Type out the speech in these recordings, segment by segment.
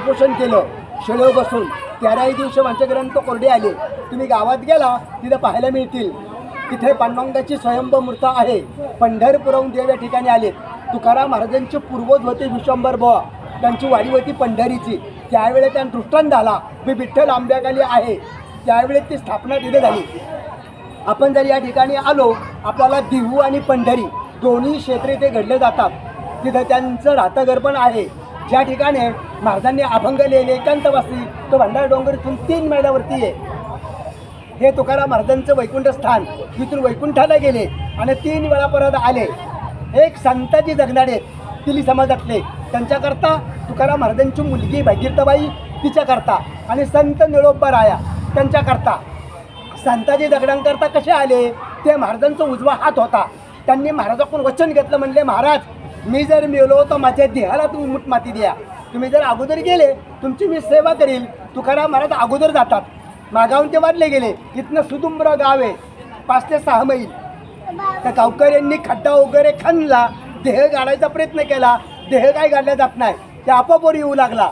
उपोषण केलं शेळो बसून. 13 दिवशी पंचग्रंथ कोरडे आले. तुम्ही गावात गेला तिथं पाहायला मिळतील. तिथे पांडुरंगाची स्वयंभू मूर्त आहे. पंढरपुरहून देव या ठिकाणी आले. तुकाराम महाराजांचे पूर्वज होते विश्वंभर बुवा, त्यांची वाडी होती पंढरीची. त्यावेळेस त्यांना दृष्टांत झाला मी विठ्ठल आंब्याखाली आहे. त्यावेळेस ती स्थापना तिथे झाली. आपण जर या ठिकाणी आलो आपल्याला देहू आणि पंढरी दोन्ही क्षेत्रे ते घडले जातात. तिथं त्यांचं राहतं घर पण आहे. ज्या ठिकाणी महाराजांनी अभंग लिहिले एकांतवासी तो भंडारा डोंगर इथून 3 मैलावरती आहे. हे तुकाराम महाराजांचं वैकुंठ स्थान. तिथून वैकुंठाला गेले आणि 3 वेळा परत आले. एक संताजी जगनाडे तिली समाजातले त्यांच्याकरता तुकाराम महाराजांची मुलगी भागीरथबाई तिच्याकरता आणि संत निळोबा राया त्यांच्याकरता. संताजी दगडांकरता कसे आले ते महाराजांचा उजवा हात होता. त्यांनी महाराजाकडून वचन घेतलं म्हणले महाराज मी जर मेलो तर माझ्या देहाला तुम्ही मूठ माती द्या. तुम्ही जर अगोदर गेले तुमची मी सेवा करील. तुकाराम महाराज अगोदर जातात. मागावून ते वाढले गेले. इथनं सुदुंबर गाव आहे 5 ते 6 मैल. त्या गावकऱ्यांनी खड्डा वगैरे खणला. देह गाडायचा प्रयत्न केला. देह काय गाडला जात नाही. ते आपोआप येऊ लागला.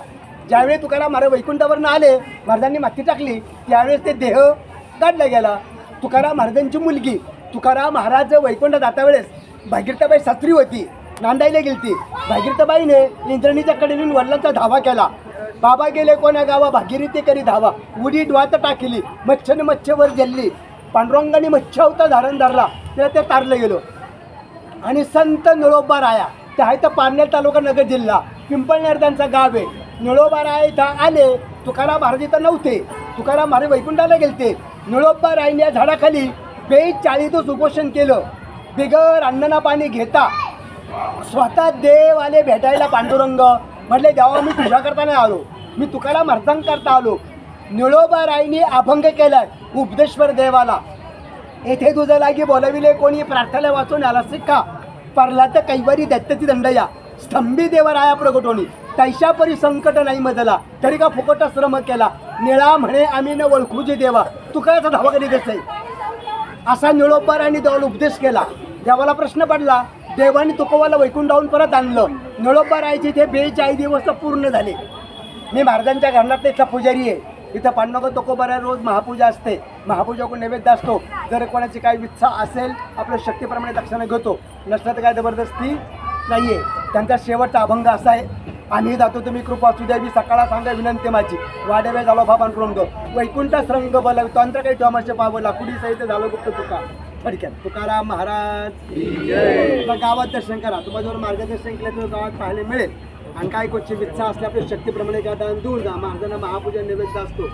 ज्यावेळी तुकाराम महाराज वैकुंठावरनं आले महाराजांनी माती टाकली त्यावेळेस ते देह गाडला गेला. तुकाराम महाराजांची मुलगी तुकाराम महाराज वैकुंठ जाता वेळेस भागीरथबाई सासरी होती. नांदायला गेलती. भागीरथबाईने इंद्रणीच्या कडेने वडिलांचा धावा केला. बाबा गेले कोण्या गावा भागीरथी करी धावा. उडी डोहात टाकली. मच्छने मच्छवर जल्ली. पांडुरंगाने मच्छ होता धारण धरला त्याला ते तारलं गेलो. आणि संत निळोबा राया ते आहे तर पारनेर तालुका नगर जिल्हा पिंपळनेर त्यांचं गाव आहे. निळोबा राया इथं आले. तुकाराम महाराज इथं नव्हते. तुकाराम महाराज वैकुंठाला गेलते. निळोबा रायने या झाडाखाली 42 दिवस उपोषण केलं. बिगर अन्नना पाणी घेता. स्वतः देव आले भेटायला. पांडुरंग म्हटले देवा मी तुझ्याकरता नाही आलो मी तुकाराम महाराजांकरता आलो. निळोबा रायने अभंग केलाय उपदेश्वर देवाला. येथे तुझं लागी बोलविले कोणी प्रार्थना वाचून आला शिक्का परला तर कैवारी दत्तची दंडया स्तंभी देवराया प्रगटोनी तैशा परी संकट नाही मजला तरी का फुकट श्रम केला. निळा म्हणे आम्ही न ओळखूजे देवा तुकाराचा धावा कधी देत आहे असा निळोबा रायने देवाला उपदेश केला. देवाला प्रश्न पडला. देवाने तुकोबाला वैकुंठावरून परत आणलं. निळोबा रायचे ते 42 दिवस पूर्ण झाले. मी महाराजांच्या घरातला इथला पुजारी आहे. इथं पांडुरंग तुकोबाला रोज महापूजा असते. महापूजाकडून नैवेद्य असतो. जर कोणाची काही इच्छा असेल आपल्या शक्तीप्रमाणे दक्षिणा घेतो. नसलं तर काय जबरदस्ती नाही आहे. त्यांचा शेवटचा अभंग असा आहे आम्ही जातो तुम्ही कृपा असू द्यावी सकाळा सांगा विनंती माझी वाढवे झालो बाबां करून वैकुंठ श्रंग बोलावी तंत्र काही ठेवामाचे पावला कुडी सहित झालो गुप्त तुका थडक्यात तुकाराम महाराज. गावात दर्शन करा. तुम्हाला जर मार्गदर्शन केलं तर गावात पाहायला मिळेल. आणि काय कोणची इच्छा असल्या आपल्या शक्तीप्रमाणे काय दूर जा. महाराजांना महापूजा नैवेद्य असतो.